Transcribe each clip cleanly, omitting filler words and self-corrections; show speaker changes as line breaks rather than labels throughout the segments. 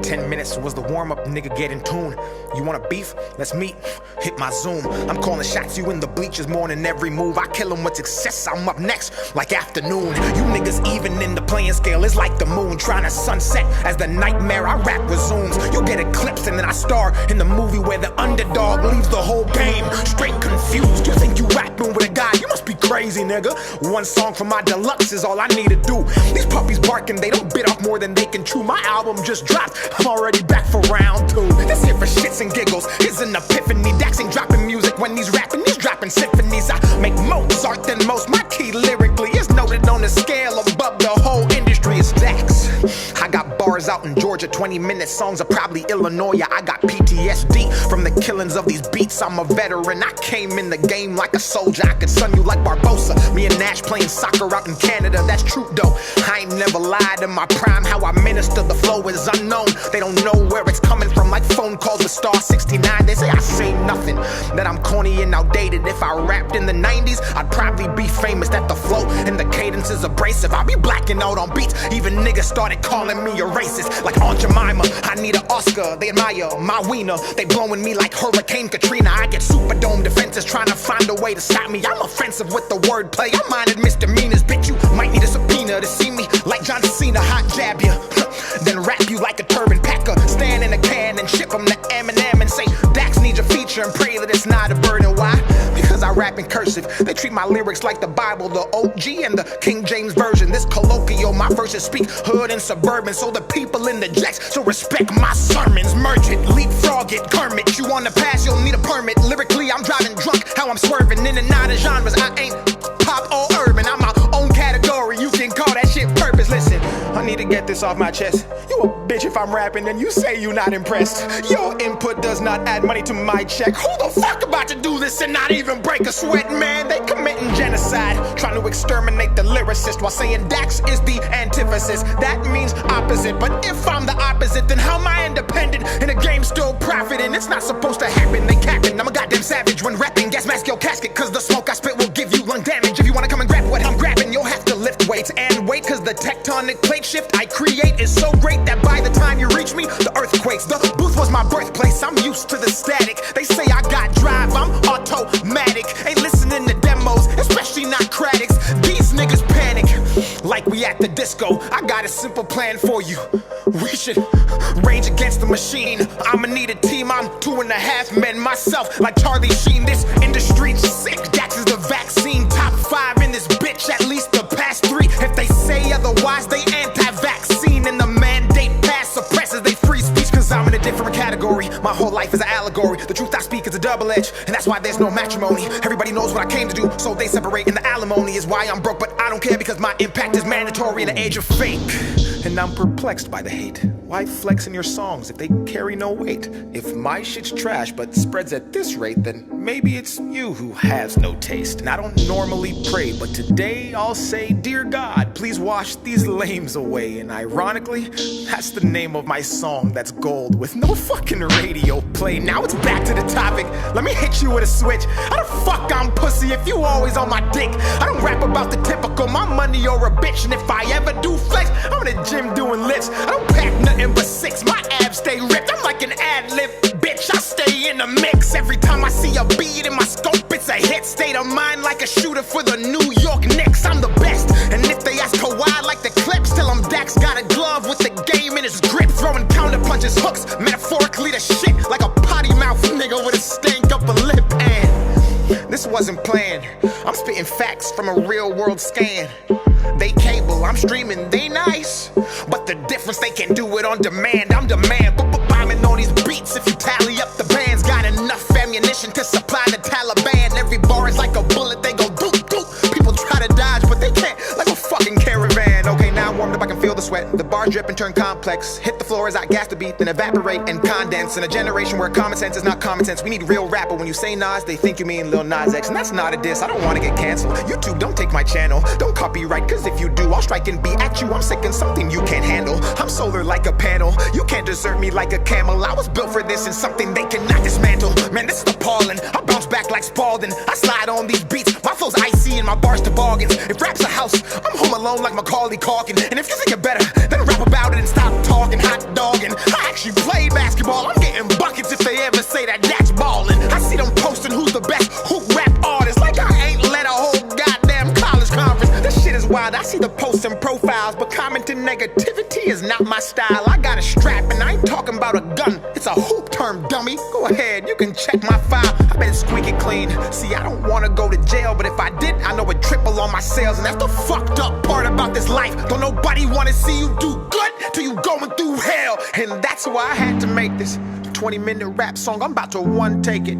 10 minutes was the warm-up, nigga, get in tune. You wanna beef? Let's meet. Hit my Zoom. I'm calling shots, you in the bleachers more than every move. I kill 'em with success, I'm up next, like afternoon. You niggas even in the playing scale, it's like the moon trying to sunset as the nightmare I rap resumes. You get eclipsed and then I star in the movie where the underdog leaves the whole game straight confused. You think you rapping with a guy? You must be crazy, nigga. One song for my deluxe is all I need to do. These puppies barking, they don't bit off more than they can chew. My album just dropped, I'm already back for round 2. This here for shits and giggles is an epiphany. Dax ain't dropping music when he's rapping, he's dropping symphonies. I make Mozart than most, my key lyrically is noted on the scale above the whole industry. It's Dax. I got bars out in Georgia, 20-minute songs are probably Illinois. I got PTSD from the killings of these beats. I'm a veteran, I came in the game like a soldier. I could sun you like Barbosa. Me and Nash playing soccer out in Canada, that's true though. I ain't never lied in my prime. How I minister the flow is unknown. They don't know where it's coming from, like phone calls with Star 69. They say I say nothing, that I'm corny and outdated. If I rapped in the 90s, I'd probably be famous. That the flow and the cadence is abrasive. I be blacking out on beats, even niggas started calling me a racist. Like Aunt Jemima, I need an Oscar. They admire my wiener, they blowing me like Hurricane Katrina. I get Superdome defenses trying to find a way to stop me. I'm offensive with the wordplay, I minded misdemeanors. Bitch, you might need a subpoena to see me like John Cena. Hot jab you, then wrap you like a turban packer. Stand in a can and ship them to Eminem and say Dax needs a feature and pray that it's not a burden. Why? Because I rap in cursive. They treat my lyrics like the Bible, the OG and the King James Version. This colloquial, my verses speak hood and suburban, so the people in the jacks so respect my sermons. Merge it, leapfrog it, Kermit. You on the pass, you'll need a permit. Lyrically, I'm driving drunk, how I'm swerving in and out of genres. I ain't pop or urban, I'm my own category. You can call that shit purpose. Listen, I need to get this off my chest. You a bitch if I'm rapping and you say you not impressed. Your input does not add money to my check. Who the fuck about to do this and not even break a sweat, man? They committing genocide, trying to exterminate the lyricist while saying Dax is the antithesis. That means opposite, but if I'm the opposite, then how am I independent in a game still profiting? It's not supposed to happen, they capping. I'm a goddamn savage when rapping. Gas mask your casket, cause the smoke I spit will give you lung damage. If you wanna come and grab what I'm grabbing, you'll have to lift weights and wait, cause the tectonic plate shift I create is so great that by the time you reach me, the earth quakes. The booth was my birthplace, I'm used to the static. They say I got drive, I'm automatic. Ain't listening to demos, especially not critics. These niggas panic like we at the disco. I got a simple plan for you. We should rage against the machine. I'ma need a team, I'm 2.5 men myself, like Charlie Sheen. This industry's sick, Dax is the vaccine. Top 5 in this bitch, at least the past 3. If they say otherwise, they anti-vaccine. And the mandate pass suppresses they free speech, cause I'm in a different category. My whole life is an allegory. The truth I speak is a double edge, and that's why there's no matrimony. Everybody knows what I came to do, so they separate, and the alimony is why I'm broke. But I don't care because my impact is mandatory in the age of fake. And I'm perplexed by the hate. Why flex in your songs if they carry no weight? If my shit's trash but spreads at this rate, then maybe it's you who has no taste. And I don't normally pray, but today I'll say, dear God, please wash these lames away. And ironically, that's the name of my song that's gold with no fucking radio play. Now it's back to the topic. Let me hit you with a switch. How the fuck I'm pussy if you always on my dick? I don't rap about the typical, my money or a bitch. And if I ever do flex, I'm in the gym doing lifts. I don't pack nothing but 6, my abs stay ripped. I'm like an ad-lib, bitch, I stay in the mix. Every time I see a beat in my scope, it's a hit. State of mind like a shooter for the New York Knicks. I'm the best, and if they ask Kawhi like the clips, tell him Dax got a glove with the game in his grip. Throwing counter punches, hooks, metaphorically the shit. Like a potty mouth nigga with a stank up a lip. And this wasn't planned, I'm spitting facts from a real world scan. They cable, I'm streaming, they nice, but the difference they can do it on demand. I'm demand, bombing on these beats. If you tally up the bands, got enough ammunition to supply the Taliban. Every bar is like a bullet, they go doop doop. People try to dodge, but they can't, like a fucking caravan. Okay, now I'm warmed up, I can feel the sweat. The bars drip and turn complex. Hit the floor as I gas the beat, then evaporate and condense. In a generation where common sense is not common sense, we need real rap. But when you say Nas, they think you mean Lil Nas X, and that's not a diss. I don't want to get canceled. YouTube, don't take my channel, don't copyright, cause if you do, I'll strike and be at you. I'm sick and something you can't handle. I'm solar like a panel, you can't desert me like a camel. I was built for this and something they cannot dismantle. Man, this is appalling, I bounce back like Spalding. I slide on these beats, my flow's icy and my bars toboggans. If rap's a house, I'm home alone like Macaulay Culkin. And if you think it better, then rap about it and stop talking hot dogging. actually played basketball. I'm getting buckets if they ever say that that's ballin'. I see them posting who's the best hoop rap artist, like I ain't led a whole goddamn college conference. This shit is wild. I see the posting profiles, but commenting negativity is not my style. I got a strap and I ain't talking about a gun. It's a hoop term, dummy. Go ahead, you can check my file. I better squeak it clean. See, I don't wanna go to jail, but if I did, I know it'd triple on my sales. And that's the fucked up part about this life. Don't nobody wanna see you do good till you going through hell. And that's why I had to make this 20-minute rap song. I'm about to one take it.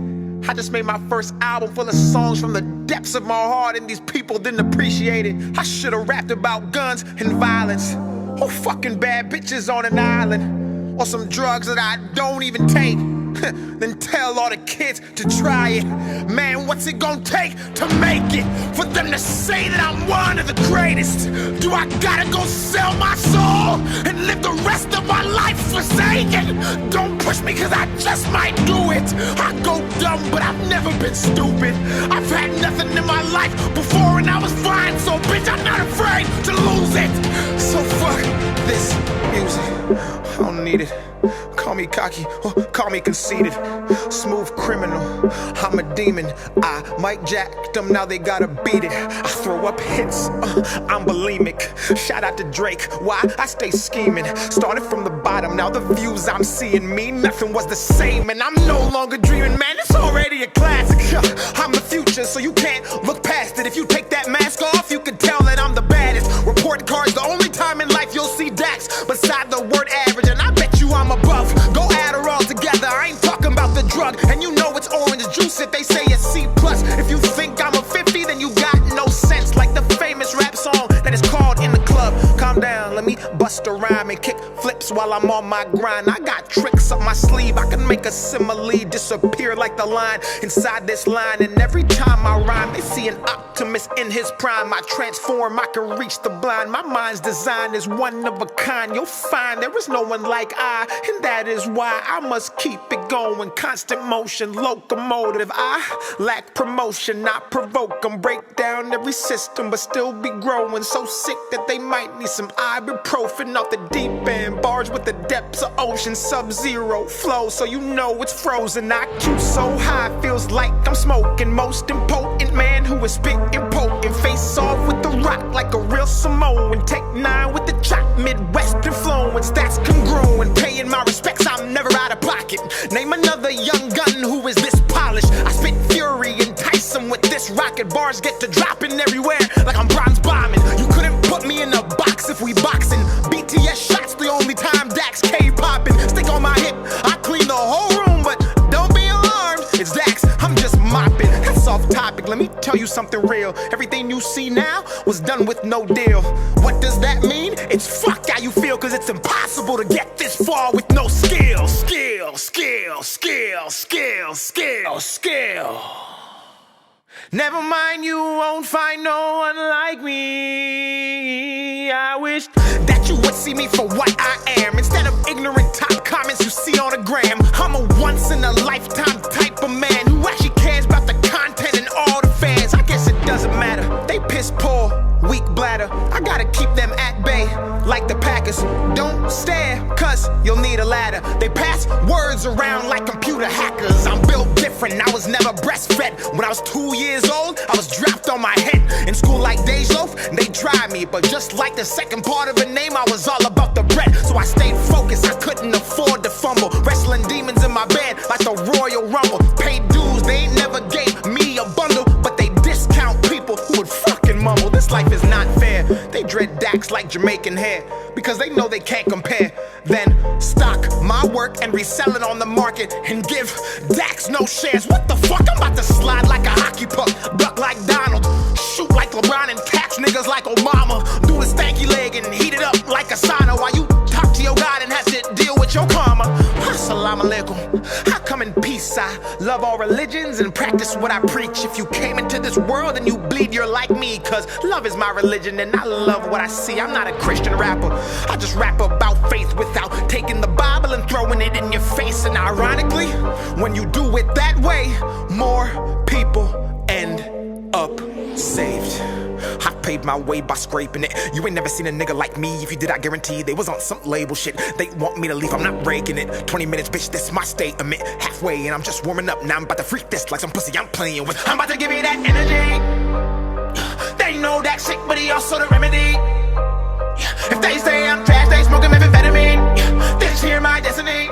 I just made my first album full of songs from the depths of my heart, and these people didn't appreciate it. I should've rapped about guns and violence, or fucking bad bitches on an island, or some drugs that I don't even take. Then tell all the kids to try it. Man, what's it gonna take to make it? For them to say that I'm one of the greatest? Do I gotta go sell my soul and live the rest of my life forsaken? Don't push me, cause I just might do it. I go dumb, but I've never been stupid. I've had nothing in my life before and I was fine, so bitch, I'm not afraid to lose it. So fuck this music, I don't need it. Call me cocky, or call me conceited. Smooth criminal, I'm a demon. I might jack them, now they gotta beat it. I throw up hits, I'm bulimic. Shout out to Drake, why? I stay scheming. Started from the bottom, now the views I'm seeing mean nothing was the same. And I'm no longer dreaming, man, it's already a classic. I'm the future, so you can't look past it. If you take that mask off, you can tell that I'm the baddest. Report cards, the only time in life you'll see Dax beside the word average, and I bet you I'm above. Go add her all together, I ain't talking about the drug. And you know it's orange juice if they say it's C+. If you think I'm a 50, then you got no sense. Like the famous rap song that is called In the Club. Calm down, let me bust a rhyme and kick flips while I'm on my grind. I got tricks up my sleeve, I can make a simile disappear like the line inside this line. And every time I rhyme, they see an optimist in his prime. I transform, I can reach the blind. My mind's design is one of a kind. You'll find there is no one like I, and that is why I must keep it going. Constant motion, locomotive. I lack promotion, I provoke them. Break down every system, but still be growing. So sick that they might need some ibuprofen off the deep end. Bars with the depths of ocean, sub-zero flow, so you know it's frozen. IQ so high, feels like I'm smoking. Most impotent man who is spitting potent. Face off with the rock like a real Samoan. Take 9 with the chop, Midwest influence. That's congruent, paying my respects, I'm never out of pocket. Name another young gun who is this polished. I spit fury, entice them with this rocket. Bars get to dropping everywhere like I'm bronze bombing. You couldn't put me in a box if we boxing. BTS shots the only time Dax K popping. Stick on my hip, I clean the whole room, but don't be alarmed, it's Dax, I'm just mopping. That's off topic, let me tell you something real. Everything you see now was done with no deal. What does that mean? It's fuck how you feel, cause it's impossible to get this far with no skill. Skill, skill, skill, skill, skill, skill. Never mind, you won't find no one like me. I wish that you would see me for what I am, instead of ignorant top comments you see on the gram. I'm a once-in-a-lifetime type of man who actually cares about the content and all the fans. I guess it doesn't matter, they piss poor, weak bladder. I gotta keep them at bay, like the Packers. Don't stare, cause you'll need a ladder. They pass words around like computer hackers. I'm built different, I was never breastfed. When I was 2 years old, I was dropped on my head. In school like Dej Loaf, they tried me, but just like the second part of a name, I was all about the bread. So I stayed focused, I couldn't afford to fumble. Wrestling demons in my bed like the Royal Rumble. Paid dues, they ain't never gave me a bundle, but they discount people who would fucking mumble. This life is not fair. They dread Dax like Jamaican hair, because they know they can't compare. Then stock my work and resell it on the market and give Dax no shares. What the fuck? I'm about to slide like a hockey puck, duck like Donald, shoot like LeBron and catch niggas like Obama. Do a stanky leg and heat it up like a sauna while you talk to your God and have to deal with your karma. Assalamu alaikum. I come in peace. I love all religions and practice what I preach. If you came into this world and you bleed, you're like me, cause love is my religion and I love what I see. I'm not a Christian rapper, I just rap about faith without taking the Bible and throwing it in your face. And ironically, when you do it that way, more people end up saved. I paved my way by scraping it. You ain't never seen a nigga like me. If you did, I guarantee they was on some label shit. They want me to leave, I'm not breaking it. 20 minutes, bitch, this my statement. Halfway, and I'm just warming up. Now I'm about to freak this like some pussy I'm playing with. I'm about to give you that energy. They know that shit, but he also the remedy. If they say I'm trash, they smoking methamphetamine. This here my destiny.